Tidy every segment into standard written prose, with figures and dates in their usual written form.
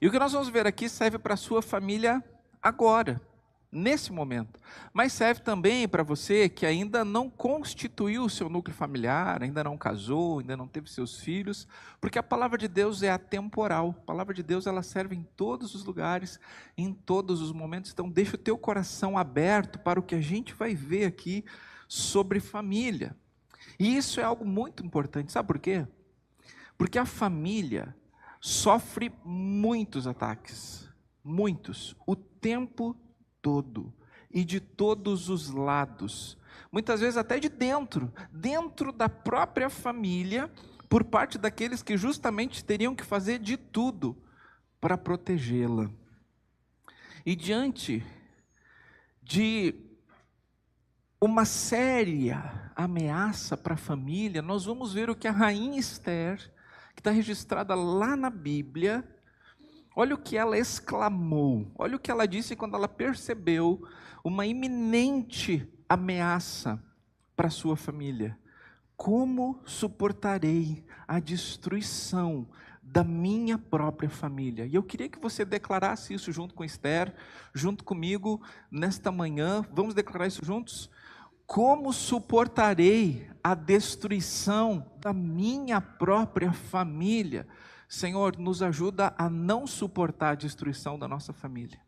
E o que nós vamos ver aqui serve para a sua família agora, nesse momento. Mas serve também para você que ainda não constituiu o seu núcleo familiar, ainda não casou, ainda não teve seus filhos, porque a palavra de Deus é atemporal. A palavra de Deus ela serve em todos os lugares, em todos os momentos. Então deixa o teu coração aberto para o que a gente vai ver aqui sobre família. E isso é algo muito importante, sabe por quê? Porque a família sofre muitos ataques, muitos, o tempo todo e de todos os lados, muitas vezes até de dentro da própria família, por parte daqueles que justamente teriam que fazer de tudo para protegê-la. E diante de uma séria ameaça para a família, nós vamos ver o que a rainha Esther, que está registrada lá na Bíblia, olha o que ela exclamou, olha o que ela disse quando ela percebeu uma iminente ameaça para a sua família. Como suportarei a destruição da minha própria família? E eu queria que você declarasse isso junto com Esther, junto comigo, nesta manhã. Vamos declarar isso juntos? Como suportarei a destruição da minha própria família? Senhor, nos ajuda a não suportar a destruição da nossa família.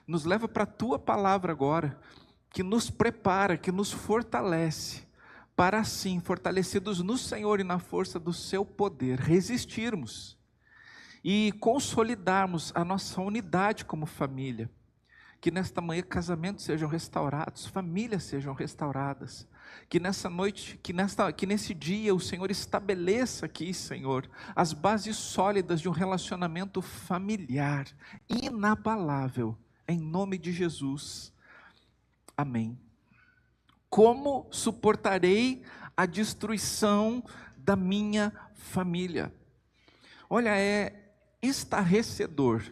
Nos leva para a tua palavra agora, que nos prepara, que nos fortalece, para assim, fortalecidos no Senhor e na força do seu poder, resistirmos e consolidarmos a nossa unidade como família. Que nesta manhã casamentos sejam restaurados, famílias sejam restauradas. Que nessa noite, que nesse dia o Senhor estabeleça aqui, Senhor, as bases sólidas de um relacionamento familiar, inabalável, em nome de Jesus. Amém. Como suportarei a destruição da minha família? Olha, é estarrecedor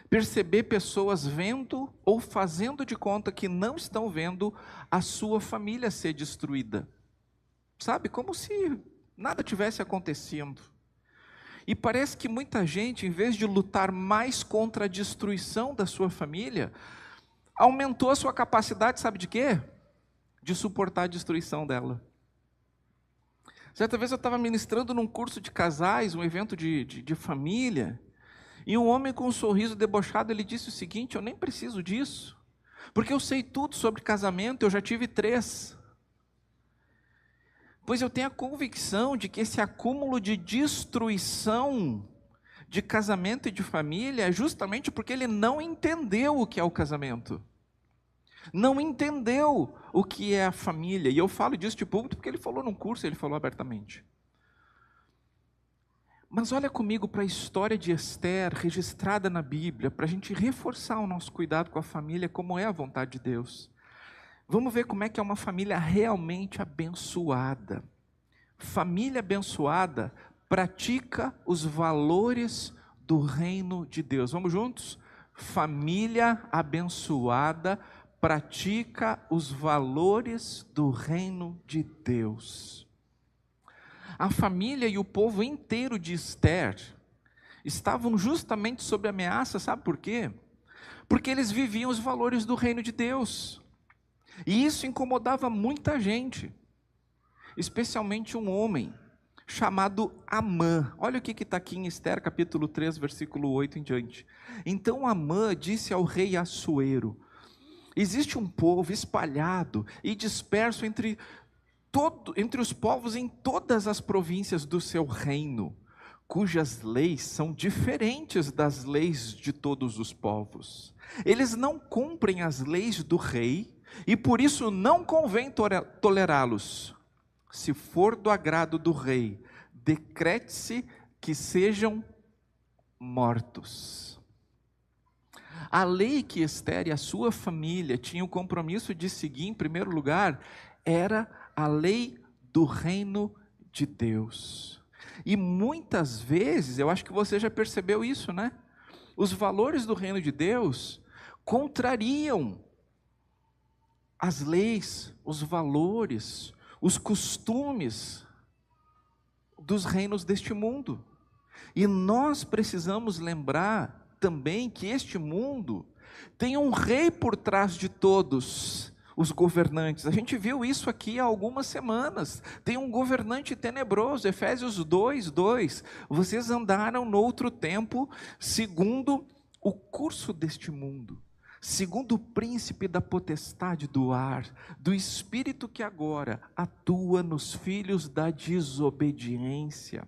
perceber pessoas vendo ou fazendo de conta que não estão vendo a sua família ser destruída. Sabe, como se nada tivesse acontecendo. E parece que muita gente, em vez de lutar mais contra a destruição da sua família, aumentou a sua capacidade, sabe de quê? De suportar a destruição dela. Certa vez eu estava ministrando num curso de casais, um evento de família, e um homem com um sorriso debochado, ele disse o seguinte: eu nem preciso disso, porque eu sei tudo sobre casamento, eu já tive 3. Pois eu tenho a convicção de que esse acúmulo de destruição de casamento e de família é justamente porque ele não entendeu o que é o casamento. Não entendeu o que é a família. E eu falo disso de público porque ele falou num curso, ele falou abertamente. Mas olha comigo para a história de Esther, registrada na Bíblia, para a gente reforçar o nosso cuidado com a família, como é a vontade de Deus. Vamos ver como é que é uma família realmente abençoada. Família abençoada pratica os valores do reino de Deus. Vamos juntos? Família abençoada pratica os valores do reino de Deus. A família e o povo inteiro de Esther estavam justamente sob ameaça, sabe por quê? Porque eles viviam os valores do reino de Deus. E isso incomodava muita gente, especialmente um homem chamado Amã. Olha o que está aqui em Esther, capítulo 3, versículo 8 em diante. Então Amã disse ao rei Assuero: existe um povo espalhado e disperso entre os povos em todas as províncias do seu reino, cujas leis são diferentes das leis de todos os povos. Eles não cumprem as leis do rei, e por isso não convém tolerá-los. Se for do agrado do rei, decrete-se que sejam mortos. A lei que Esther e a sua família tinham o compromisso de seguir, em primeiro lugar, era a lei do reino de Deus. E muitas vezes, eu acho que você já percebeu isso, né? Os valores do reino de Deus contrariam as leis, os valores, os costumes dos reinos deste mundo. E nós precisamos lembrar também que este mundo tem um rei por trás de todos os governantes. A gente viu isso aqui há algumas semanas. Tem um governante tenebroso, Efésios 2:2. Vocês andaram noutro tempo, segundo o curso deste mundo, segundo o príncipe da potestade do ar, do espírito que agora atua nos filhos da desobediência.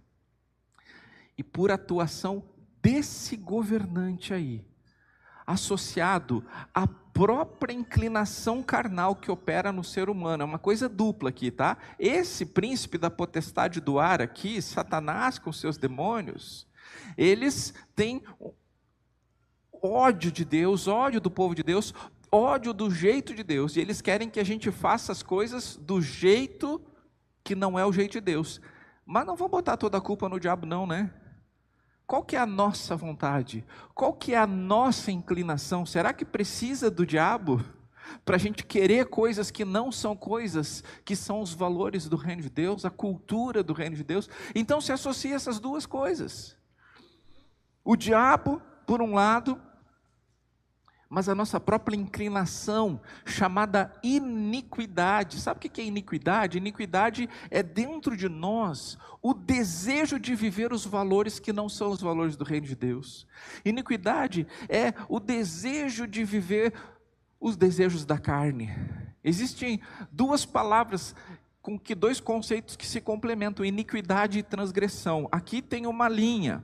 E por atuação desse governante aí, associado à própria inclinação carnal que opera no ser humano, é uma coisa dupla aqui, tá? Esse príncipe da potestade do ar aqui, Satanás com seus demônios, eles têm ódio de Deus, ódio do povo de Deus, ódio do jeito de Deus, e eles querem que a gente faça as coisas do jeito que não é o jeito de Deus. Mas não vão botar toda a culpa no diabo não, né? Qual que é a nossa vontade? Qual que é a nossa inclinação? Será que precisa do diabo para a gente querer coisas que não são coisas, que são os valores do reino de Deus, a cultura do reino de Deus? Então se associa essas duas coisas. O diabo, por um lado, mas a nossa própria inclinação, chamada iniquidade. Sabe o que é iniquidade? Iniquidade é dentro de nós o desejo de viver os valores que não são os valores do reino de Deus. Iniquidade é o desejo de viver os desejos da carne. Existem duas palavras com que dois conceitos que se complementam, iniquidade e transgressão. Aqui tem uma linha.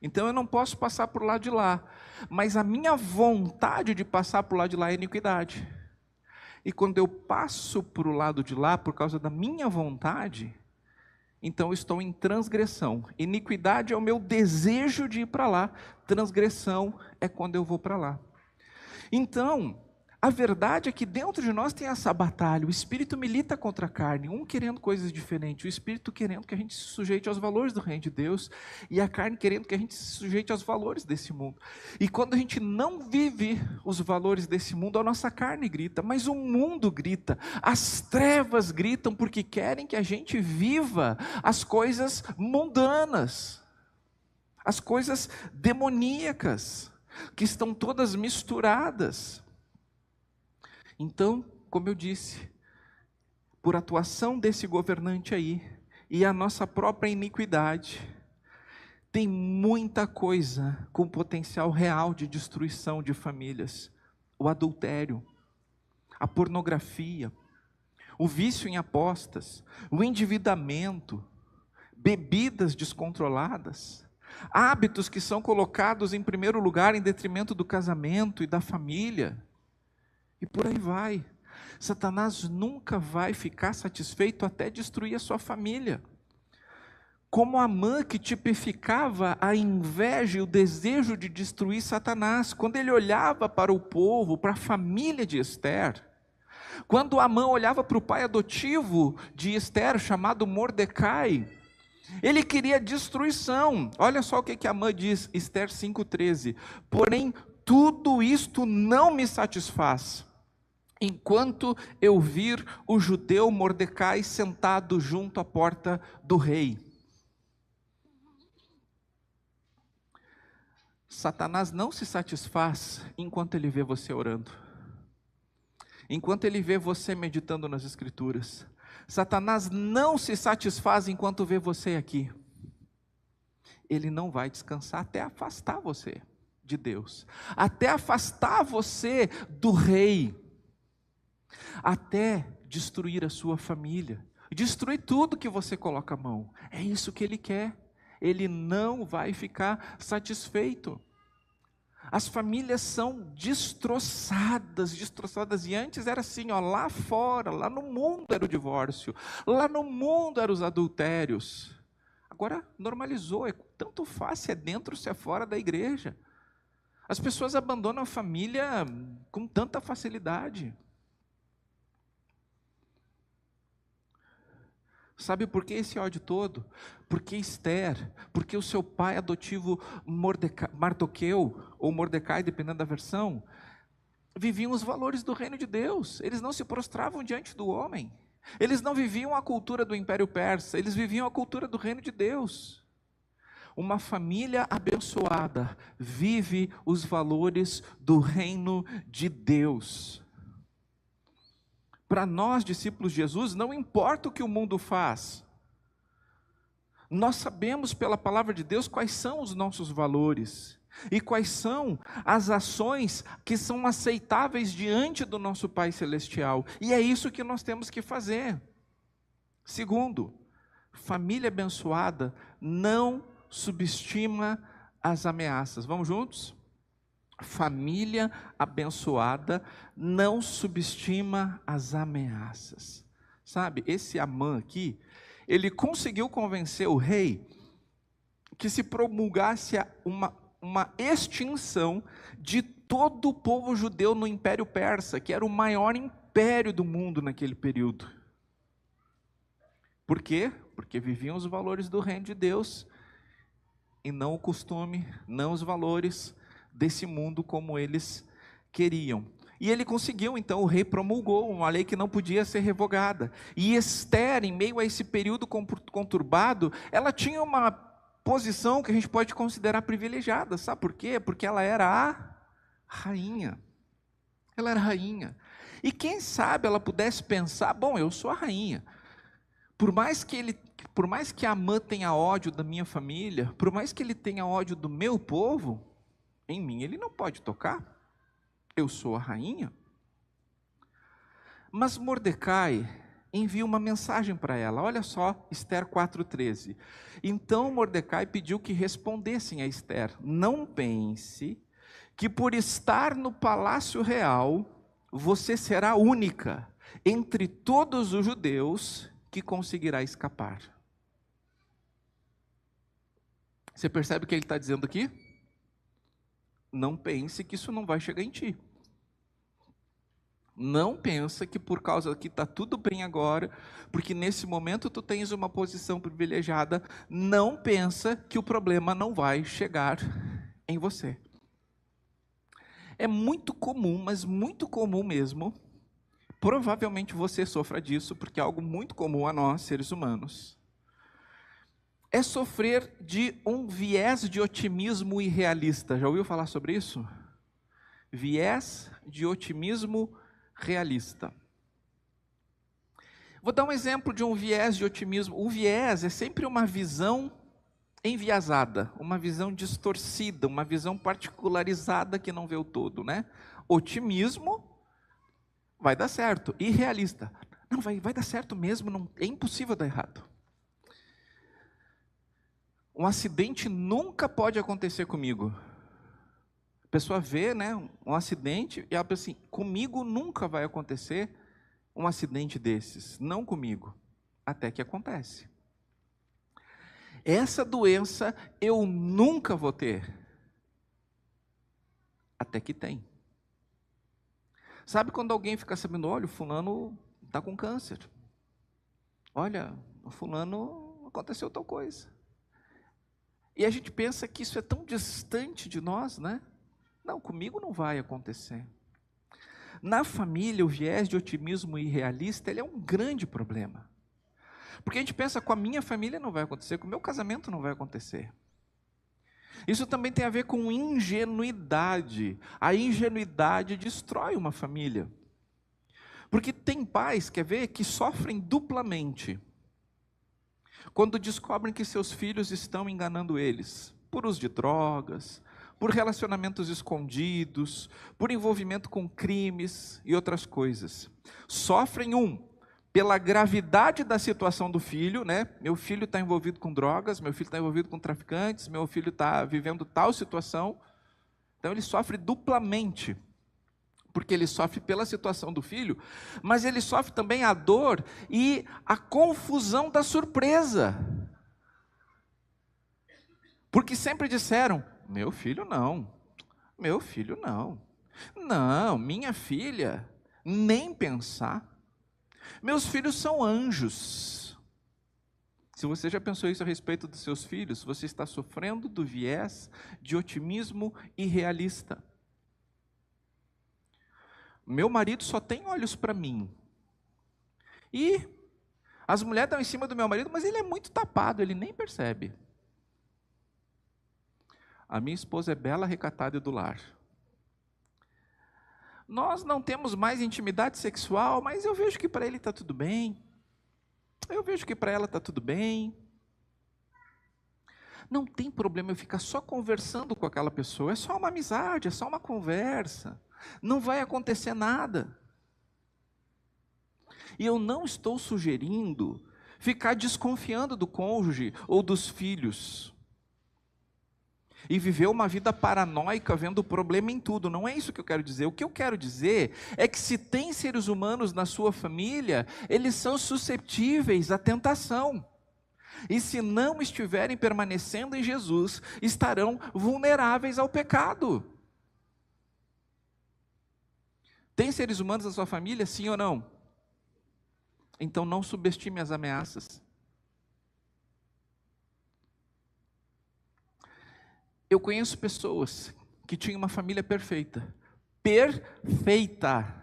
Então eu não posso passar por lá de lá, mas a minha vontade de passar por lá de lá é iniquidade. E quando eu passo para o lado de lá, por causa da minha vontade, então eu estou em transgressão. Iniquidade é o meu desejo de ir para lá, transgressão é quando eu vou para lá. Então, a verdade é que dentro de nós tem essa batalha, o Espírito milita contra a carne, um querendo coisas diferentes, o Espírito querendo que a gente se sujeite aos valores do reino de Deus, e a carne querendo que a gente se sujeite aos valores desse mundo. E quando a gente não vive os valores desse mundo, a nossa carne grita, mas o mundo grita, as trevas gritam, porque querem que a gente viva as coisas mundanas, as coisas demoníacas, que estão todas misturadas. Então, como eu disse, por atuação desse governante aí, e a nossa própria iniquidade, tem muita coisa com potencial real de destruição de famílias. O adultério, a pornografia, o vício em apostas, o endividamento, bebidas descontroladas, hábitos que são colocados em primeiro lugar em detrimento do casamento e da família, e por aí vai. Satanás nunca vai ficar satisfeito até destruir a sua família. Como Amã, que tipificava a inveja e o desejo de destruir Satanás, quando ele olhava para o povo, para a família de Esther, quando Amã olhava para o pai adotivo de Esther, chamado Mordecai, ele queria destruição. Olha só o que Amã diz, Esther 5,13: porém, tudo isto não me satisfaz, enquanto eu vir o judeu Mordecai sentado junto à porta do rei. Satanás não se satisfaz enquanto ele vê você orando, enquanto ele vê você meditando nas Escrituras. Satanás não se satisfaz enquanto vê você aqui. Ele não vai descansar até afastar você de Deus, até afastar você do rei, até destruir a sua família, destruir tudo que você coloca a mão. É isso que ele quer. Ele não vai ficar satisfeito. As famílias são destroçadas, e antes era assim, ó, lá fora, lá no mundo era o divórcio, lá no mundo eram os adultérios. Agora normalizou, tanto faz se é dentro, se é fora da igreja. As pessoas abandonam a família com tanta facilidade. Sabe por que esse ódio todo? Porque Esther, porque o seu pai adotivo Mardoqueu, ou Mordecai, dependendo da versão, viviam os valores do reino de Deus. Eles não se prostravam diante do homem. Eles não viviam a cultura do Império Persa, eles viviam a cultura do reino de Deus. Uma família abençoada vive os valores do reino de Deus. Para nós, discípulos de Jesus, não importa o que o mundo faz. Nós sabemos pela palavra de Deus quais são os nossos valores e quais são as ações que são aceitáveis diante do nosso Pai Celestial. E é isso que nós temos que fazer. Segundo, família abençoada não subestima as ameaças. Vamos juntos? Família abençoada não subestima as ameaças. Sabe, esse Amã aqui, ele conseguiu convencer o rei que se promulgasse uma extinção de todo o povo judeu no Império Persa, que era o maior império do mundo naquele período. Por quê? Porque viviam os valores do reino de Deus e não o costume, não os valores desse mundo como eles queriam. E ele conseguiu, então o rei promulgou uma lei que não podia ser revogada. E Ester, em meio a esse período conturbado, ela tinha uma posição que a gente pode considerar privilegiada. Sabe por quê? Porque ela era a rainha. Ela era rainha. E quem sabe ela pudesse pensar, bom, eu sou a rainha. Por mais que Amã tenha ódio da minha família, por mais que ele tenha ódio do meu povo, em mim ele não pode tocar. Eu sou a rainha. Mas Mordecai envia uma mensagem para ela. Olha só, Ester 4,13. Então Mordecai pediu que respondessem a Ester: não pense que por estar no palácio real, você será única entre todos os judeus que conseguirá escapar. Você percebe o que ele está dizendo aqui? Não pense que isso não vai chegar em ti. Não pensa que por causa que está tudo bem agora, porque nesse momento tu tens uma posição privilegiada, não pensa que o problema não vai chegar em você. É muito comum, mas muito comum mesmo, provavelmente você sofra disso, porque é algo muito comum a nós, seres humanos, é sofrer de um viés de otimismo irrealista. Já ouviu falar sobre isso? Viés de otimismo realista. Vou dar um exemplo de um viés de otimismo. O viés é sempre uma visão enviesada, uma visão distorcida, uma visão particularizada que não vê o todo, né? Otimismo, vai dar certo. Irrealista, não, vai dar certo mesmo, não, é impossível dar errado. Um acidente nunca pode acontecer comigo. A pessoa vê, né, um acidente e ela pensa assim, comigo nunca vai acontecer um acidente desses, não comigo, até que acontece. Essa doença eu nunca vou ter, até que tem. Sabe quando alguém fica sabendo, olha, o fulano está com câncer. Olha, o fulano aconteceu tal coisa. E a gente pensa que isso é tão distante de nós, né? Não, comigo não vai acontecer. Na família, o viés de otimismo irrealista, ele é um grande problema. Porque a gente pensa, com a minha família não vai acontecer, com o meu casamento não vai acontecer. Isso também tem a ver com ingenuidade. A ingenuidade destrói uma família. Porque tem pais, quer ver, que sofrem duplamente quando descobrem que seus filhos estão enganando eles, por uso de drogas, por relacionamentos escondidos, por envolvimento com crimes e outras coisas. Sofrem pela gravidade da situação do filho, né? Meu filho está envolvido com drogas, meu filho está envolvido com traficantes, meu filho está vivendo tal situação. Então ele sofre duplamente, porque ele sofre pela situação do filho, mas ele sofre também a dor e a confusão da surpresa. Porque sempre disseram, meu filho não, não, minha filha, nem pensar. Meus filhos são anjos. Se você já pensou isso a respeito dos seus filhos, você está sofrendo do viés de otimismo irrealista. Meu marido só tem olhos para mim. E as mulheres estão em cima do meu marido, mas ele é muito tapado, ele nem percebe. A minha esposa é bela, recatada e do lar. Nós não temos mais intimidade sexual, mas eu vejo que para ele está tudo bem. Eu vejo que para ela está tudo bem. Não tem problema eu ficar só conversando com aquela pessoa. É só uma amizade, é só uma conversa. Não vai acontecer nada. E eu não estou sugerindo ficar desconfiando do cônjuge ou dos filhos. E viver uma vida paranoica vendo o problema em tudo. Não é isso que eu quero dizer. O que eu quero dizer é que se tem seres humanos na sua família, eles são suscetíveis à tentação. E se não estiverem permanecendo em Jesus, estarão vulneráveis ao pecado. Tem seres humanos na sua família, sim ou não? Então não subestime as ameaças. Eu conheço pessoas que tinham uma família perfeita. Perfeita.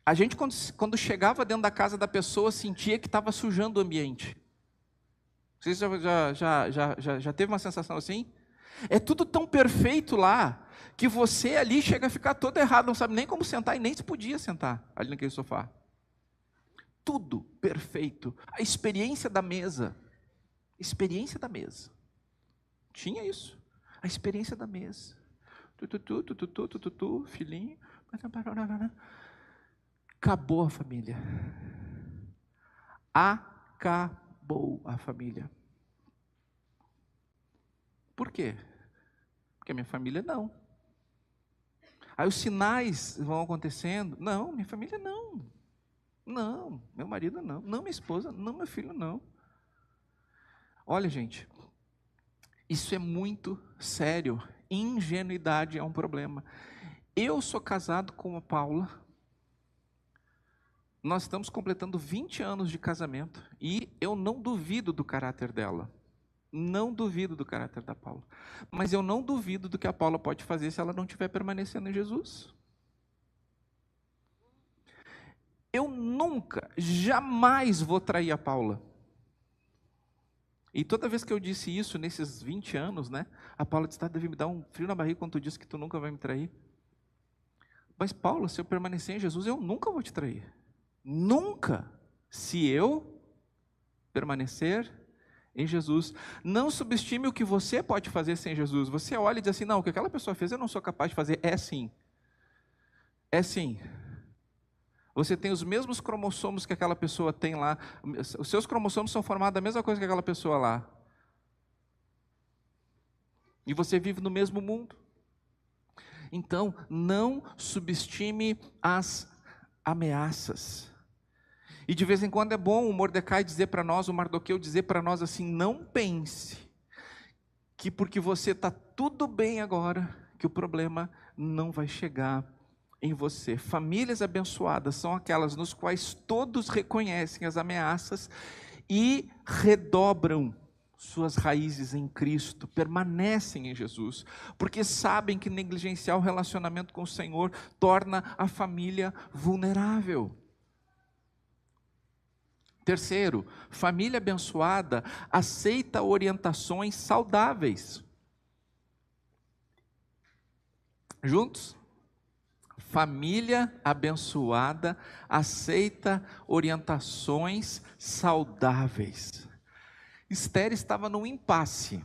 A gente, quando chegava dentro da casa da pessoa, sentia que estava sujando o ambiente. Você já teve uma sensação assim? É tudo tão perfeito lá, que você ali chega a ficar todo errado, não sabe nem como sentar e nem se podia sentar ali naquele sofá. Tudo perfeito. A experiência da mesa. Experiência da mesa. Tinha isso. A experiência da mesa. Filhinho. Acabou a família. Acabou a família. Por quê? Porque a minha família não. Aí os sinais vão acontecendo. Não, minha família não. Não, meu marido não. Não, minha esposa, não, meu filho não. Olha, gente, isso é muito sério. Ingenuidade é um problema. Eu sou casado com a Paula. Nós estamos completando 20 anos de casamento e eu não duvido do caráter dela. Não duvido do caráter da Paula. Mas eu não duvido do que a Paula pode fazer se ela não estiver permanecendo em Jesus. Eu nunca, jamais vou trair a Paula. E toda vez que eu disse isso, nesses 20 anos, né? A Paula disse, deve me dar um frio na barriga quando tu disse que tu nunca vai me trair. Mas Paula, se eu permanecer em Jesus, eu nunca vou te trair. Nunca. Se eu permanecer em Jesus. Não subestime o que você pode fazer sem Jesus. Você olha e diz assim, não, o que aquela pessoa fez eu não sou capaz de fazer. É sim. É sim. Você tem os mesmos cromossomos que aquela pessoa tem lá. Os seus cromossomos são formados da mesma coisa que aquela pessoa lá. E você vive no mesmo mundo. Então, não subestime as ameaças. E de vez em quando é bom o Mordecai dizer para nós, o Mardoqueu dizer para nós assim, não pense que porque você está tudo bem agora, que o problema não vai chegar em você. Famílias abençoadas são aquelas nos quais todos reconhecem as ameaças e redobram suas raízes em Cristo, permanecem em Jesus, porque sabem que negligenciar o relacionamento com o Senhor torna a família vulnerável. Terceiro, família abençoada aceita orientações saudáveis. Juntos? Família abençoada aceita orientações saudáveis. Esther estava num impasse.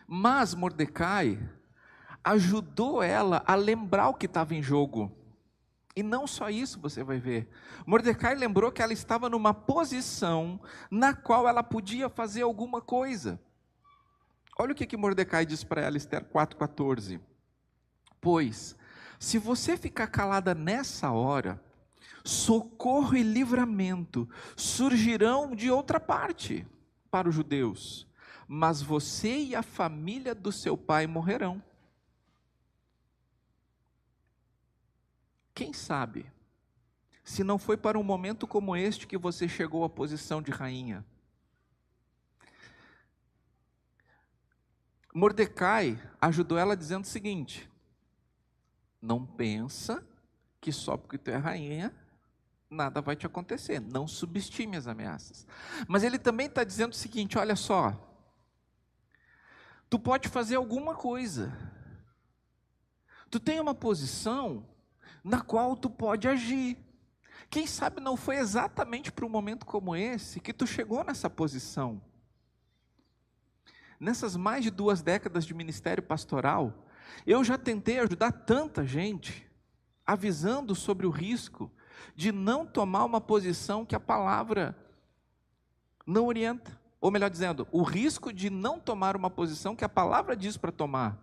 Mas Mordecai ajudou ela a lembrar o que estava em jogo. E não só isso você vai ver. Mordecai lembrou que ela estava numa posição na qual ela podia fazer alguma coisa. Olha o que Mordecai diz para ela, Esther 4,14. Pois, se você ficar calada nessa hora, socorro e livramento surgirão de outra parte para os judeus, mas você e a família do seu pai morrerão. Quem sabe, se não foi para um momento como este que você chegou à posição de rainha. Mordecai ajudou ela dizendo o seguinte: não pensa que só porque tu é rainha, nada vai te acontecer. Não subestime as ameaças. Mas ele também está dizendo o seguinte, olha só, Tu pode fazer alguma coisa. Tu tem uma posição na qual tu pode agir. Quem sabe não foi exatamente para um momento como esse que tu chegou nessa posição. Nessas mais de 2 décadas de ministério pastoral, eu já tentei ajudar tanta gente, avisando sobre o risco de não tomar uma posição que a palavra não orienta. Ou melhor dizendo, o risco de não tomar uma posição que a palavra diz para tomar.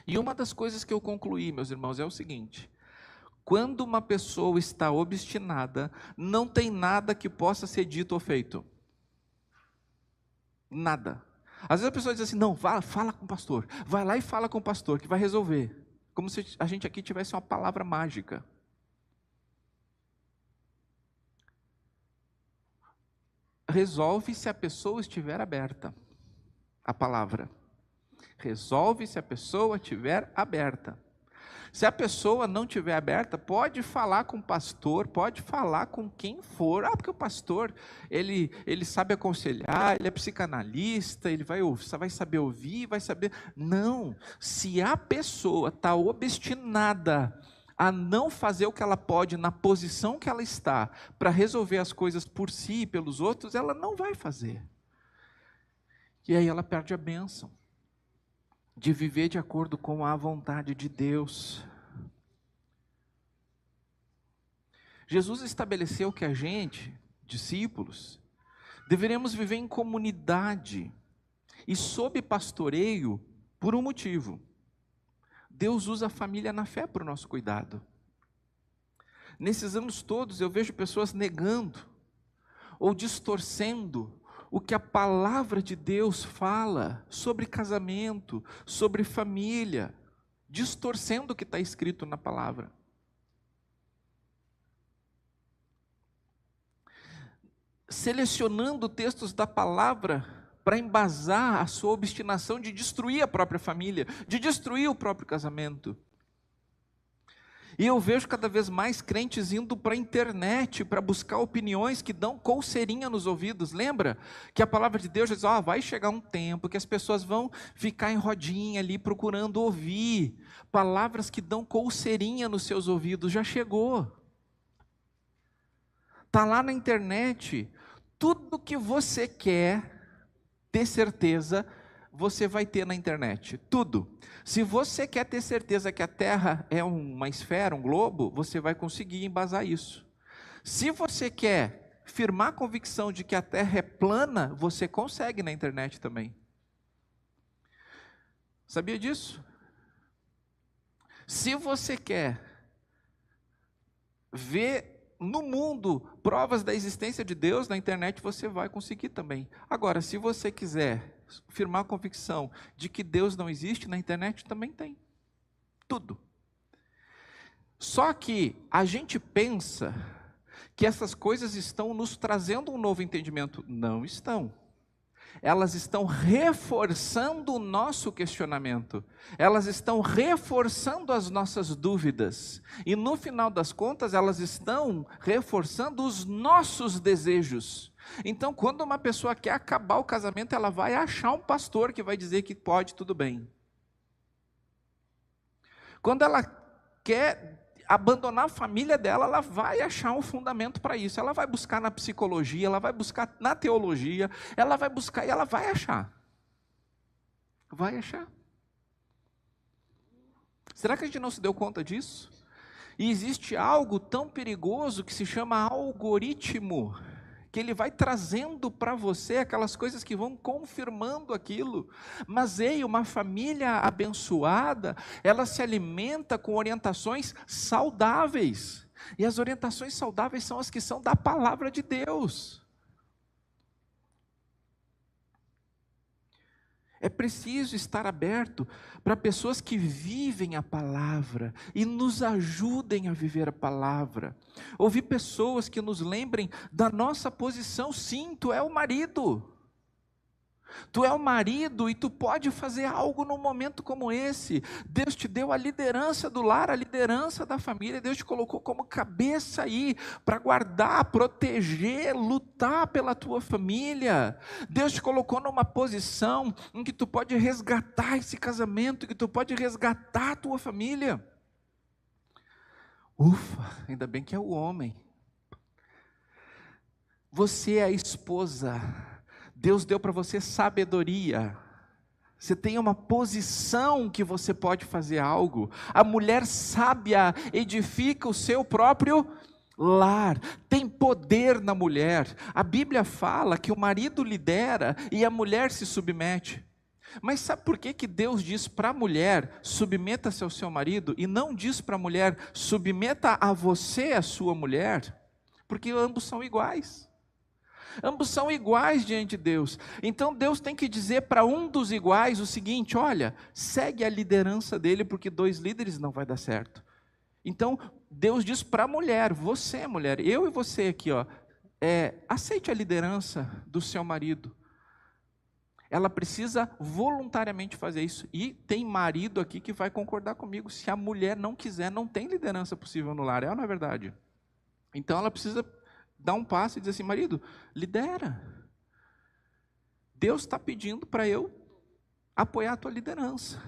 E uma das coisas que eu concluí, meus irmãos, é o seguinte: quando uma pessoa está obstinada, não tem nada que possa ser dito ou feito. Nada. Às vezes a pessoa diz assim, não, fala com o pastor, vai lá e fala com o pastor, que vai resolver. Como se a gente aqui tivesse uma palavra mágica. Resolve se a pessoa estiver aberta. A palavra. Resolve se a pessoa estiver aberta. Se a pessoa não estiver aberta, pode falar com o pastor, pode falar com quem for. Porque o pastor, ele sabe aconselhar, ele é psicanalista, ele vai saber ouvir, vai saber... Não, se a pessoa está obstinada a não fazer o que ela pode na posição que ela está, para resolver as coisas por si e pelos outros, ela não vai fazer. E aí ela perde a bênção de viver de acordo com a vontade de Deus. Jesus estabeleceu que a gente, discípulos, deveremos viver em comunidade e sob pastoreio por um motivo. Deus usa a família na fé para o nosso cuidado. Nesses anos todos eu vejo pessoas negando ou distorcendo o que a palavra de Deus fala sobre casamento, sobre família, distorcendo o que está escrito na palavra. Selecionando textos da palavra para embasar a sua obstinação de destruir a própria família, de destruir o próprio casamento. E eu vejo cada vez mais crentes indo para a internet para buscar opiniões que dão coceirinha nos ouvidos. Lembra que a palavra de Deus diz, vai chegar um tempo que as pessoas vão ficar em rodinha ali procurando ouvir palavras que dão coceirinha nos seus ouvidos. Já chegou. Está lá na internet. Tudo que você quer ter certeza, você vai ter na internet, tudo. Se você quer ter certeza que a Terra é uma esfera, um globo, você vai conseguir embasar isso. Se você quer firmar a convicção de que a Terra é plana, você consegue na internet também. Sabia disso? Se você quer ver no mundo provas da existência de Deus, na internet você vai conseguir também. Agora, se você quiser firmar a convicção de que Deus não existe, na internet também tem. Tudo. Só que a gente pensa que essas coisas estão nos trazendo um novo entendimento. Não estão. Elas estão reforçando o nosso questionamento. Elas estão reforçando as nossas dúvidas. E no final das contas, elas estão reforçando os nossos desejos. Então, quando uma pessoa quer acabar o casamento, ela vai achar um pastor que vai dizer que pode, tudo bem. Quando ela quer abandonar a família dela, ela vai achar um fundamento para isso. Ela vai buscar na psicologia, ela vai buscar na teologia, ela vai buscar e ela vai achar. Vai achar. Será que a gente não se deu conta disso? E existe algo tão perigoso que se chama algoritmo, que ele vai trazendo para você aquelas coisas que vão confirmando aquilo. Mas uma família abençoada, ela se alimenta com orientações saudáveis. E as orientações saudáveis são as que são da palavra de Deus. É preciso estar aberto para pessoas que vivem a palavra e nos ajudem a viver a palavra. Ouvir pessoas que nos lembrem da nossa posição. Sim, tu é o marido. Tu é o marido e tu pode fazer algo num momento como esse. Deus te deu a liderança do lar, a liderança da família. Deus te colocou como cabeça aí para guardar, proteger, lutar pela tua família. Deus te colocou numa posição em que tu pode resgatar esse casamento, que tu pode resgatar a tua família. Ufa, ainda bem que é o homem. Você é a esposa. Deus deu para você sabedoria. Você tem uma posição que você pode fazer algo. A mulher sábia edifica o seu próprio lar. Tem poder na mulher. A Bíblia fala que o marido lidera e a mulher se submete. Mas sabe por que Deus diz para a mulher, submeta-se ao seu marido, e não diz para a mulher, submeta a você a sua mulher? Porque ambos são iguais. Ambos são iguais diante de Deus. Então Deus tem que dizer para um dos iguais o seguinte: olha, segue a liderança dele, porque 2 líderes não vai dar certo. Então Deus diz para a mulher, você mulher, eu e você aqui, aceite a liderança do seu marido. Ela precisa voluntariamente fazer isso. E tem marido aqui que vai concordar comigo, se a mulher não quiser, não tem liderança possível no lar, não é verdade? Então ela precisa dar um passo e dizer assim: marido, lidera. Deus está pedindo para eu apoiar a tua liderança.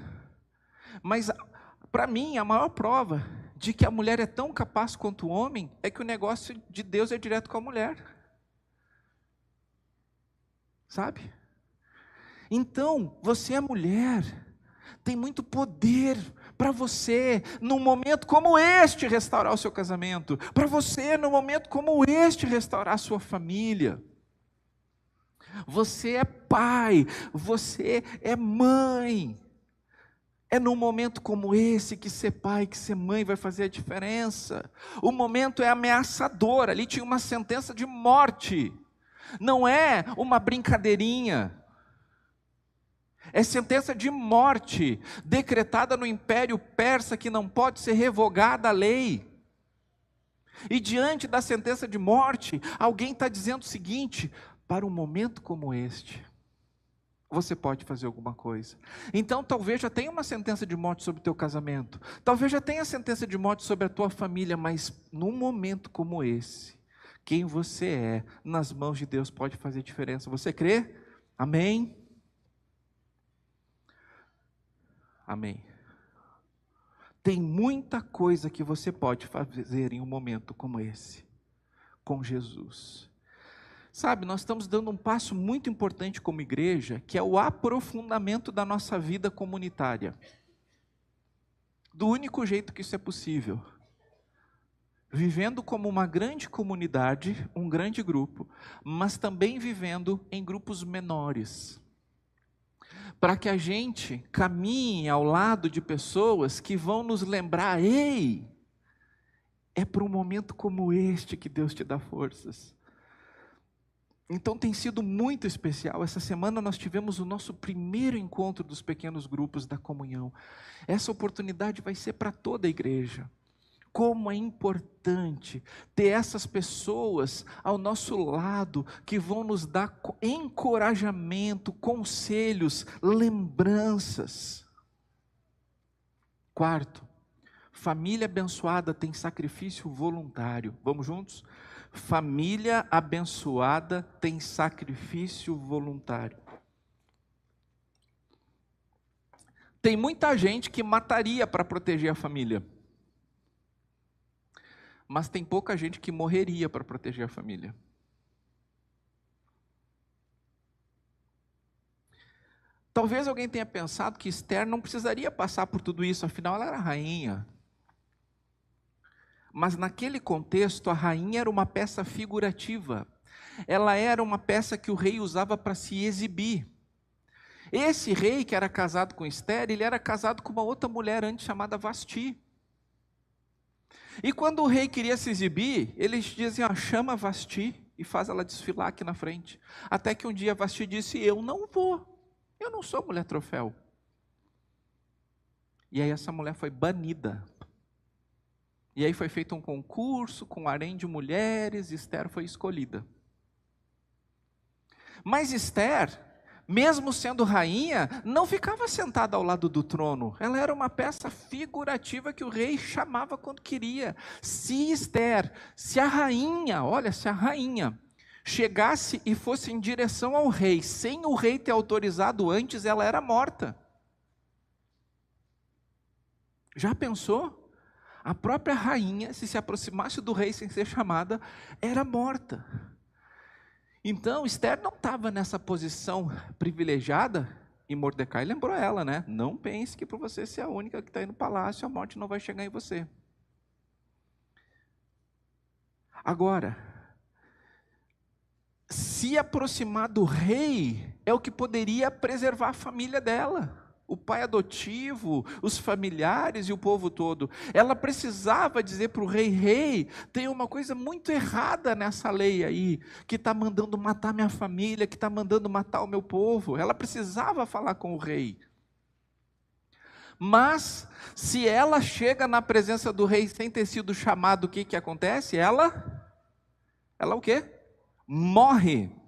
Mas para mim a maior prova de que a mulher é tão capaz quanto o homem é que o negócio de Deus é direto com a mulher. Sabe? Então, você é mulher, tem muito poder para você, num momento como este, restaurar o seu casamento. Para você, num momento como este, restaurar a sua família. Você é pai, você é mãe. É num momento como esse que ser pai, que ser mãe vai fazer a diferença. O momento é ameaçador, ali tinha uma sentença de morte. Não é uma brincadeirinha. É sentença de morte, decretada no Império Persa, que não pode ser revogada a lei. E diante da sentença de morte, alguém está dizendo o seguinte: para um momento como este, você pode fazer alguma coisa. Então talvez já tenha uma sentença de morte sobre o teu casamento, talvez já tenha sentença de morte sobre a tua família, mas num momento como esse, quem você é, nas mãos de Deus pode fazer diferença. Você crê? Amém? Amém. Tem muita coisa que você pode fazer em um momento como esse, com Jesus. Sabe, nós estamos dando um passo muito importante como igreja, que é o aprofundamento da nossa vida comunitária. Do único jeito que isso é possível. Vivendo como uma grande comunidade, um grande grupo, mas também vivendo em grupos menores. Para que a gente caminhe ao lado de pessoas que vão nos lembrar: ei, é para um momento como este que Deus te dá forças. Então tem sido muito especial. Essa semana nós tivemos o nosso primeiro encontro dos pequenos grupos da comunhão. Essa oportunidade vai ser para toda a igreja. Como é importante ter essas pessoas ao nosso lado, que vão nos dar encorajamento, conselhos, lembranças. Quarto, família abençoada tem sacrifício voluntário. Vamos juntos? Família abençoada tem sacrifício voluntário. Tem muita gente que mataria para proteger a família. Mas tem pouca gente que morreria para proteger a família. Talvez alguém tenha pensado que Esther não precisaria passar por tudo isso, afinal ela era rainha. Mas naquele contexto, a rainha era uma peça figurativa. Ela era uma peça que o rei usava para se exibir. Esse rei que era casado com Esther, ele era casado com uma outra mulher antes chamada Vasti. E quando o rei queria se exibir, eles diziam: chama Vasti e faz ela desfilar aqui na frente. Até que um dia Vasti disse: eu não vou, eu não sou mulher troféu. E aí essa mulher foi banida. E aí foi feito um concurso com harém de mulheres, e Esther foi escolhida. Mas Esther mesmo sendo rainha, não ficava sentada ao lado do trono. Ela era uma peça figurativa que o rei chamava quando queria. Se Esther, se a rainha chegasse e fosse em direção ao rei, sem o rei ter autorizado antes, ela era morta. Já pensou? A própria rainha, se aproximasse do rei sem ser chamada, era morta. Então, Esther não estava nessa posição privilegiada, e Mordecai lembrou ela, né? Não pense que por você ser a única que está aí no palácio, a morte não vai chegar em você. Agora, se aproximar do rei é o que poderia preservar a família dela. O pai adotivo, os familiares e o povo todo. Ela precisava dizer para o rei: rei, tem uma coisa muito errada nessa lei aí, que está mandando matar minha família, que está mandando matar o meu povo. Ela precisava falar com o rei. Mas, se ela chega na presença do rei sem ter sido chamado, o que acontece? Ela o quê? Morre.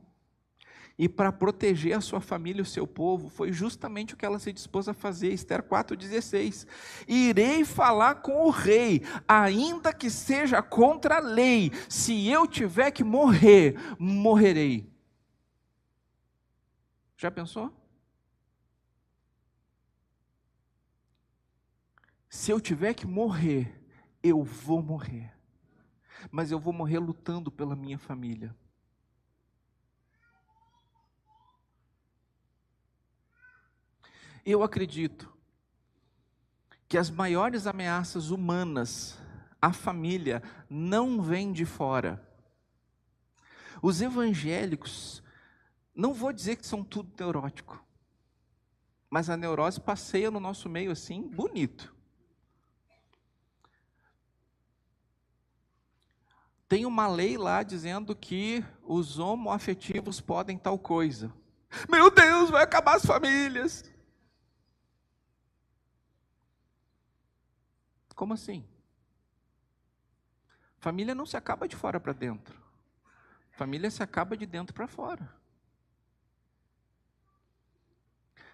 E para proteger a sua família e o seu povo, foi justamente o que ela se dispôs a fazer. Esther 4,16. Irei falar com o rei, ainda que seja contra a lei. Se eu tiver que morrer, morrerei. Já pensou? Se eu tiver que morrer, eu vou morrer. Mas eu vou morrer lutando pela minha família. Eu acredito que as maiores ameaças humanas à família não vêm de fora. Os evangélicos, não vou dizer que são tudo neurótico, mas a neurose passeia no nosso meio assim, bonito. Tem uma lei lá dizendo que os homoafetivos podem tal coisa. Meu Deus, vai acabar as famílias. Como assim? Família não se acaba de fora para dentro. Família se acaba de dentro para fora.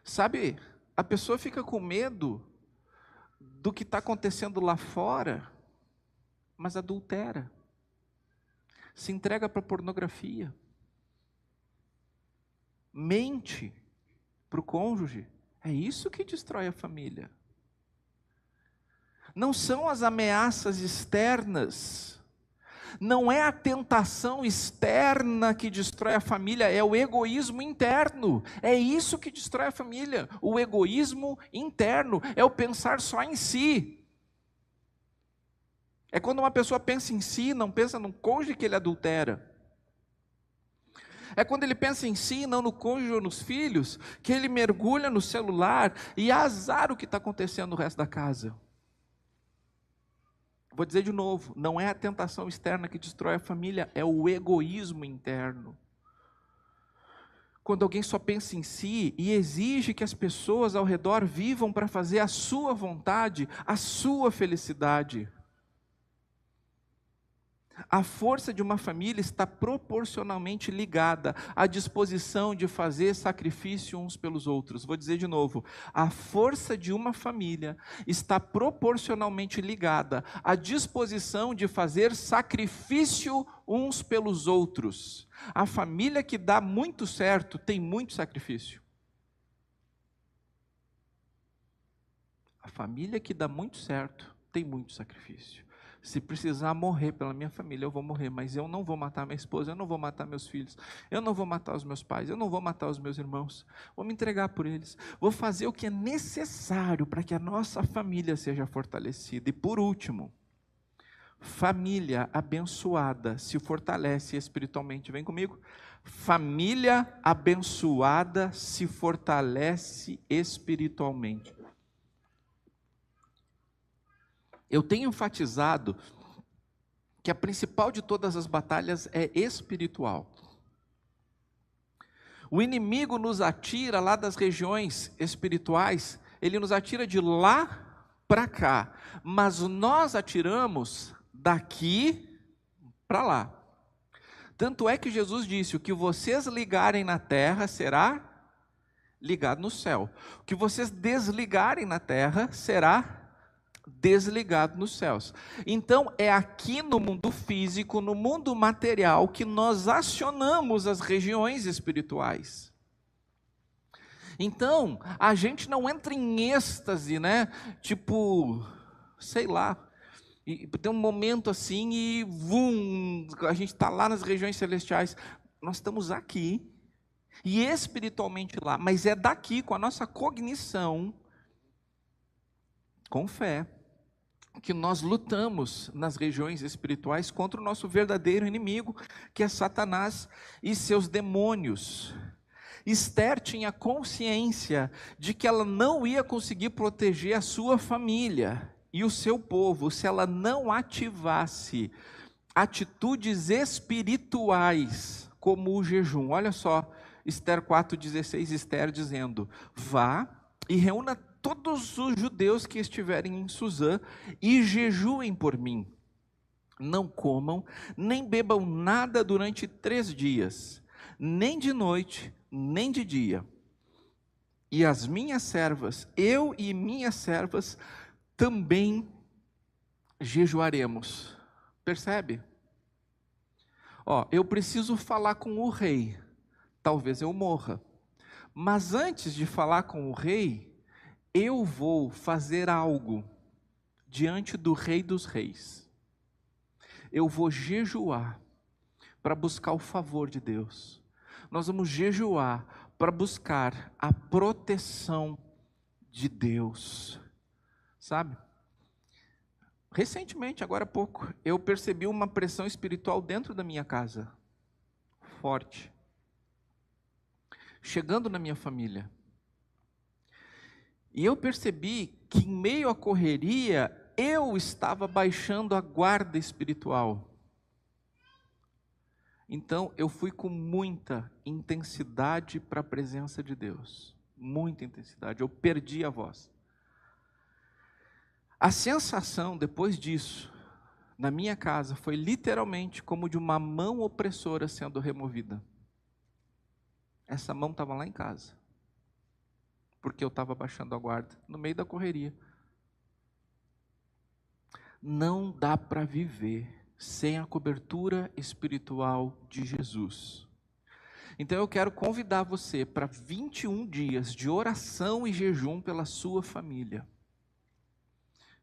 Sabe, a pessoa fica com medo do que está acontecendo lá fora, mas adultera. Se entrega para pornografia. Mente para o cônjuge. É isso que destrói a família. Não são as ameaças externas, não é a tentação externa que destrói a família, é o egoísmo interno. É isso que destrói a família, o egoísmo interno, é o pensar só em si. É quando uma pessoa pensa em si, não pensa no cônjuge, que ele adultera. É quando ele pensa em si, não no cônjuge ou nos filhos, que ele mergulha no celular e azar o que está acontecendo no resto da casa. Vou dizer de novo, não é a tentação externa que destrói a família, é o egoísmo interno. Quando alguém só pensa em si e exige que as pessoas ao redor vivam para fazer a sua vontade, a sua felicidade. A força de uma família está proporcionalmente ligada à disposição de fazer sacrifício uns pelos outros. Vou dizer de novo, a força de uma família está proporcionalmente ligada à disposição de fazer sacrifício uns pelos outros. A família que dá muito certo tem muito sacrifício. A família que dá muito certo tem muito sacrifício. Se precisar morrer pela minha família, eu vou morrer, mas eu não vou matar minha esposa, eu não vou matar meus filhos, eu não vou matar os meus pais, eu não vou matar os meus irmãos, vou me entregar por eles, vou fazer o que é necessário para que a nossa família seja fortalecida. E por último, família abençoada se fortalece espiritualmente. Vem comigo. Família abençoada se fortalece espiritualmente. Eu tenho enfatizado que a principal de todas as batalhas é espiritual. O inimigo nos atira lá das regiões espirituais, ele nos atira de lá para cá, mas nós atiramos daqui para lá. Tanto é que Jesus disse: o que vocês ligarem na terra será ligado no céu. O que vocês desligarem na terra será desligado nos céus. Então, é aqui no mundo físico, no mundo material, que nós acionamos as regiões espirituais. Então, a gente não entra em êxtase, né? Tipo, sei lá, e tem um momento assim e vum, a gente está lá nas regiões celestiais. Nós estamos aqui e espiritualmente lá, mas é daqui, com a nossa cognição, com fé, que nós lutamos nas regiões espirituais contra o nosso verdadeiro inimigo, que é Satanás e seus demônios. Esther tinha consciência de que ela não ia conseguir proteger a sua família e o seu povo se ela não ativasse atitudes espirituais, como o jejum. Olha só, Esther 4,16, Esther dizendo: vá e reúna todos os judeus que estiverem em Suzã e jejuem por mim. Não comam, nem bebam nada durante 3 dias, nem de noite, nem de dia. E as minhas servas, eu e minhas servas, também jejuaremos. Percebe? Eu preciso falar com o rei, talvez eu morra. Mas antes de falar com o rei, eu vou fazer algo diante do Rei dos Reis. Eu vou jejuar para buscar o favor de Deus. Nós vamos jejuar para buscar a proteção de Deus. Sabe? Recentemente, agora há pouco, eu percebi uma pressão espiritual dentro da minha casa. Forte. Chegando na minha família. E eu percebi que em meio à correria, eu estava baixando a guarda espiritual. Então, eu fui com muita intensidade para a presença de Deus. Muita intensidade, eu perdi a voz. A sensação depois disso, na minha casa, foi literalmente como de uma mão opressora sendo removida. Essa mão estava lá em casa. Porque eu estava baixando a guarda, no meio da correria. Não dá para viver sem a cobertura espiritual de Jesus. Então eu quero convidar você para 21 dias de oração e jejum pela sua família.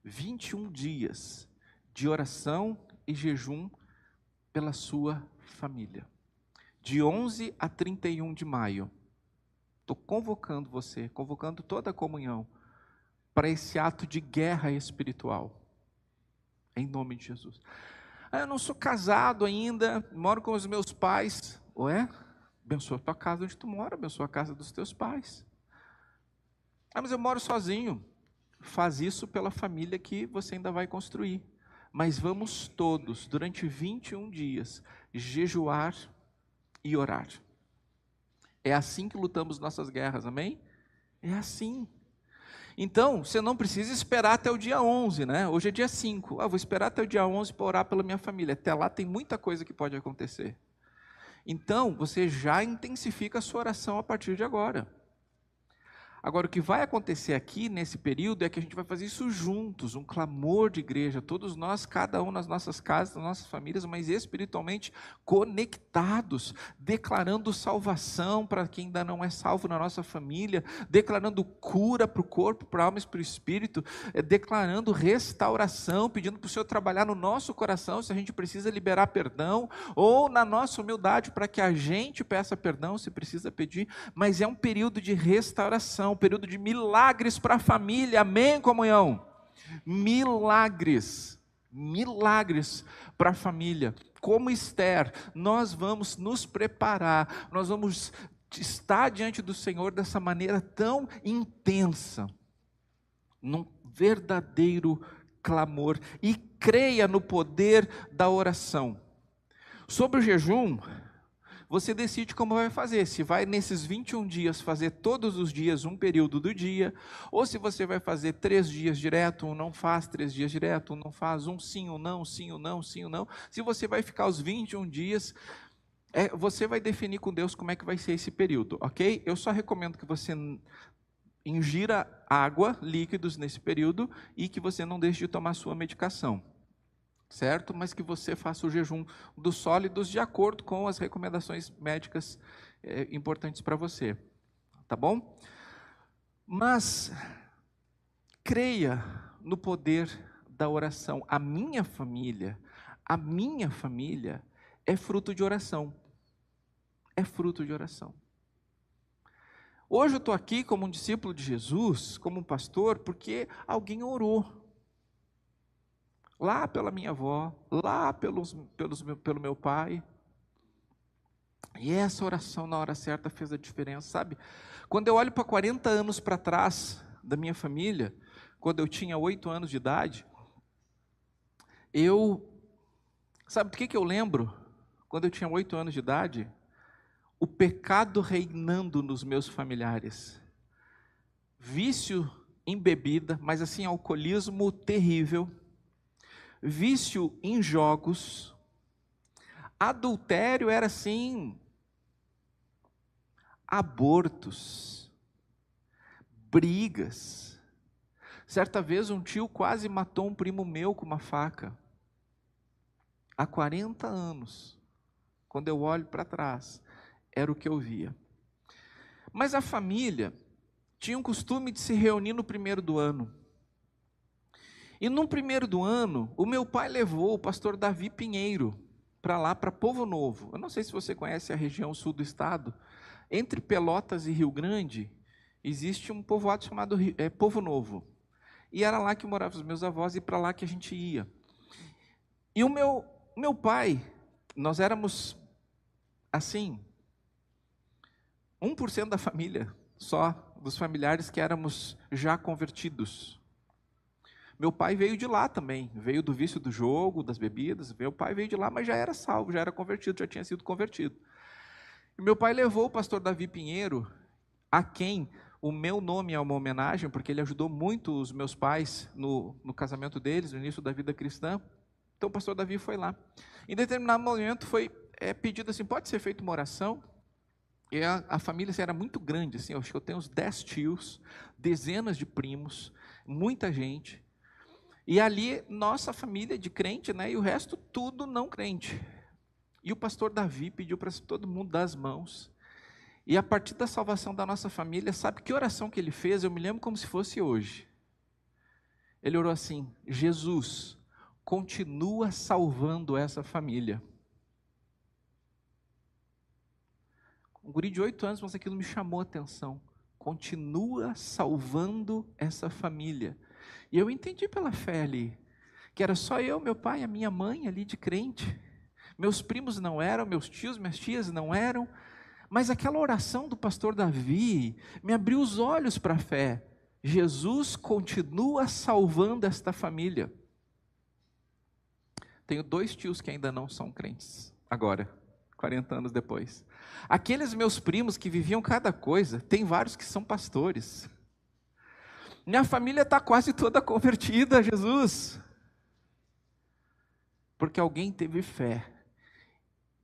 21 dias de oração e jejum pela sua família. De 11 a 31 de maio. Estou convocando você, convocando toda a comunhão para esse ato de guerra espiritual, em nome de Jesus. Eu não sou casado ainda, moro com os meus pais. Abençoa a tua casa onde tu mora, abençoa a casa dos teus pais. Mas eu moro sozinho. Faz isso pela família que você ainda vai construir. Mas vamos todos, durante 21 dias, jejuar e orar. É assim que lutamos nossas guerras, amém? É assim. Então, você não precisa esperar até o dia 11, né? Hoje é dia 5. Vou esperar até o dia 11 para orar pela minha família. Até lá tem muita coisa que pode acontecer. Então, você já intensifica a sua oração a partir de agora. Agora, o que vai acontecer aqui nesse período é que a gente vai fazer isso juntos, um clamor de igreja, todos nós, cada um nas nossas casas, nas nossas famílias, mas espiritualmente conectados, declarando salvação para quem ainda não é salvo na nossa família, declarando cura para o corpo, para a alma e para o espírito, declarando restauração, pedindo para o Senhor trabalhar no nosso coração, se a gente precisa liberar perdão, ou na nossa humildade para que a gente peça perdão, se precisa pedir, mas é um período de restauração, um período de milagres para a família, amém, comunhão? Milagres para a família. Como Esther, nós vamos nos preparar, nós vamos estar diante do Senhor dessa maneira tão intensa, num verdadeiro clamor, e creia no poder da oração. Sobre o jejum, você decide como vai fazer, se vai nesses 21 dias fazer todos os dias um período do dia, ou se você vai fazer 3 dias direto, um não faz 3 dias direto, um não faz, um sim, um não, sim, um não, sim, um não. Se você vai ficar os 21 dias, Você vai definir com Deus como é que vai ser esse período, ok? Eu só recomendo que você ingira água, líquidos nesse período e que você não deixe de tomar sua medicação, certo? Mas que você faça o jejum dos sólidos de acordo com as recomendações médicas importantes para você, tá bom? Mas creia no poder da oração. A minha família é fruto de oração. É fruto de oração. Hoje eu estou aqui como um discípulo de Jesus, como um pastor, porque alguém orou. Lá pela minha avó, lá pelo meu pai. E essa oração na hora certa fez a diferença, sabe? Quando eu olho para 40 anos para trás da minha família, quando eu tinha 8 anos de idade, sabe do que eu lembro? Quando eu tinha 8 anos de idade, o pecado reinando nos meus familiares. Vício em bebida, mas assim, alcoolismo terrível. Vício em jogos. Adultério era assim, abortos, brigas. Certa vez um tio quase matou um primo meu com uma faca. Há 40 anos, quando eu olho para trás, era o que eu via. Mas a família tinha um costume de se reunir no primeiro do ano. E no primeiro do ano, o meu pai levou o pastor Davi Pinheiro para lá, para Povo Novo. Eu não sei se você conhece a região sul do estado. Entre Pelotas e Rio Grande, existe um povoado chamado Povo Novo. E era lá que moravam os meus avós e para lá que a gente ia. E o meu pai, nós éramos assim, 1% da família, só dos familiares que éramos já convertidos. Meu pai veio de lá também, veio do vício do jogo, das bebidas. Meu pai veio de lá, mas já era salvo, já era convertido, já tinha sido convertido. E meu pai levou o pastor Davi Pinheiro, a quem o meu nome é uma homenagem, porque ele ajudou muito os meus pais no casamento deles, no início da vida cristã. Então o pastor Davi foi lá. Em determinado momento foi pedido assim, pode ser feita uma oração? E a família era muito grande, assim, eu acho que eu tenho uns 10 tios, dezenas de primos, muita gente. E ali, nossa família de crente, né, e o resto tudo não crente. E o pastor Davi pediu para todo mundo dar as mãos. E a partir da salvação da nossa família, sabe que oração que ele fez? Eu me lembro como se fosse hoje. Ele orou assim, Jesus, continua salvando essa família. Um guri de 8 anos, mas aquilo me chamou a atenção. Continua salvando essa família. E eu entendi pela fé ali, que era só eu, meu pai e a minha mãe ali de crente. Meus primos não eram, meus tios, minhas tias não eram. Mas aquela oração do pastor Davi me abriu os olhos para a fé. Jesus continua salvando esta família. Tenho 2 tios que ainda não são crentes, agora, 40 anos depois. Aqueles meus primos que viviam cada coisa, tem vários que são pastores. Minha família está quase toda convertida a Jesus. Porque alguém teve fé,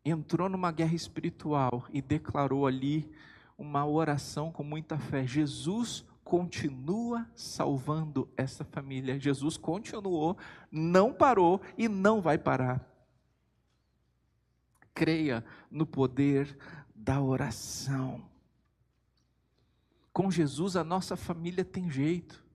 entrou numa guerra espiritual e declarou ali uma oração com muita fé. Jesus continua salvando essa família. Jesus continuou, não parou e não vai parar. Creia no poder da oração. Com Jesus a nossa família tem jeito.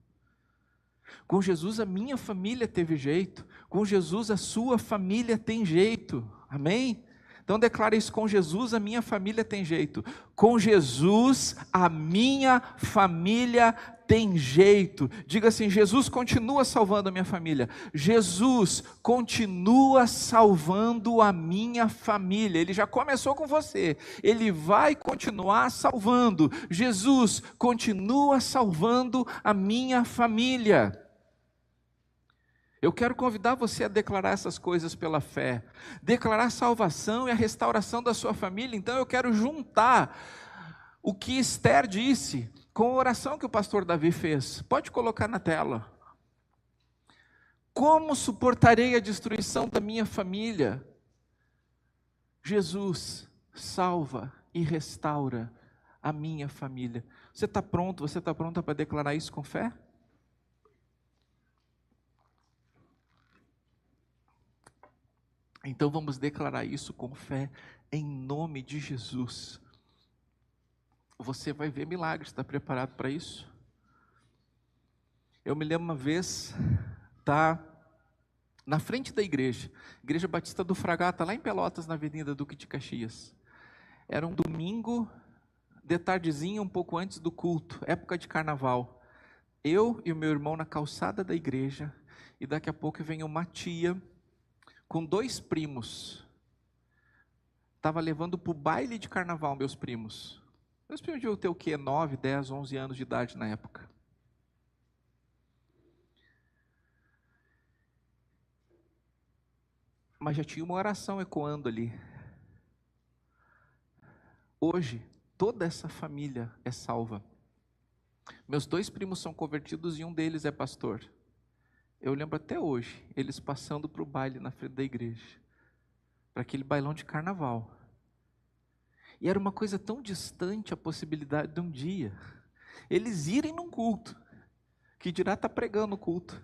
Com Jesus a minha família teve jeito. Com Jesus a sua família tem jeito. Amém? Então declara isso, com Jesus a minha família tem jeito. Com Jesus a minha família tem jeito. Diga assim, Jesus continua salvando a minha família. Jesus continua salvando a minha família. Ele já começou com você. Ele vai continuar salvando. Jesus continua salvando a minha família. Eu quero convidar você a declarar essas coisas pela fé, declarar a salvação e a restauração da sua família. Então eu quero juntar o que Esther disse com a oração que o pastor Davi fez. Pode colocar na tela. Como suportarei a destruição da minha família? Jesus, salva e restaura a minha família. Você está pronto? Você está pronta para declarar isso com fé? Então vamos declarar isso com fé em nome de Jesus. Você vai ver milagres. Está preparado para isso? Eu me lembro uma vez, na frente da igreja Batista do Fragata, lá em Pelotas, na Avenida Duque de Caxias. Era um domingo, de tardezinha, um pouco antes do culto, época de carnaval. Eu e o meu irmão na calçada da igreja, e daqui a pouco vem uma tia com 2 primos. Estava levando para o baile de carnaval meus primos. Meus primos deviam ter o quê? 9, 10, 11 anos de idade na época. Mas já tinha uma oração ecoando ali. Hoje, toda essa família é salva. Meus 2 primos são convertidos e um deles é pastor. Eu lembro até hoje, eles passando para o baile na frente da igreja, para aquele bailão de carnaval. E era uma coisa tão distante a possibilidade de um dia eles irem num culto, que dirá estar pregando no culto.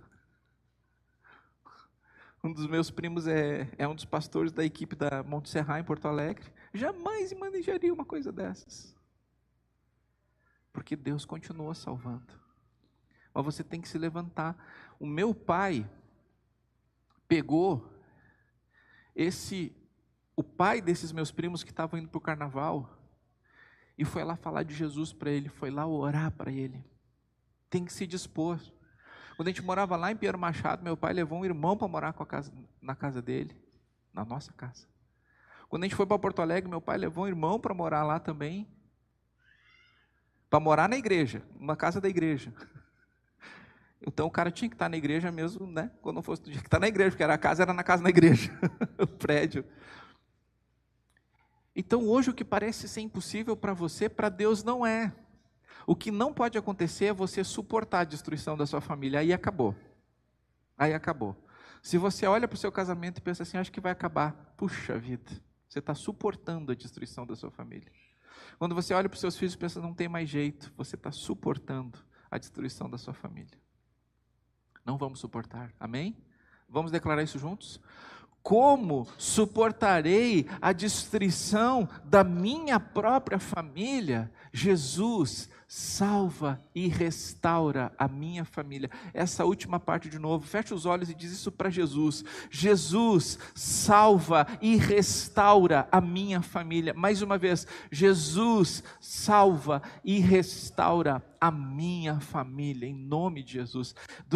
Um dos meus primos é um dos pastores da equipe da Monte Serra em Porto Alegre. Jamais manejaria uma coisa dessas. Porque Deus continua salvando. Mas você tem que se levantar. O meu pai pegou o pai desses meus primos que estavam indo para o carnaval e foi lá falar de Jesus para ele, foi lá orar para ele. Tem que se dispor. Quando a gente morava lá em Pinheiro Machado, meu pai levou um irmão para morar na casa dele, na nossa casa. Quando a gente foi para Porto Alegre, meu pai levou um irmão para morar lá também, para morar na igreja, numa casa da igreja. Então o cara tinha que estar na igreja mesmo, né? Quando não fosse, tinha que estar na igreja, porque a casa era na casa da igreja, o prédio. Então hoje o que parece ser impossível para você, para Deus não é. O que não pode acontecer é você suportar a destruição da sua família. Aí acabou. Aí acabou. Se você olha para o seu casamento e pensa assim, acho que vai acabar. Puxa vida, você está suportando a destruição da sua família. Quando você olha para os seus filhos e pensa, não tem mais jeito, você está suportando a destruição da sua família. Não vamos suportar. Amém? Vamos declarar isso juntos? Como suportarei a destruição da minha própria família? Jesus salva e restaura a minha família. Essa última parte de novo, fecha os olhos e diz isso para Jesus. Jesus salva e restaura a minha família. Mais uma vez, Jesus salva e restaura a minha família, em nome de Jesus.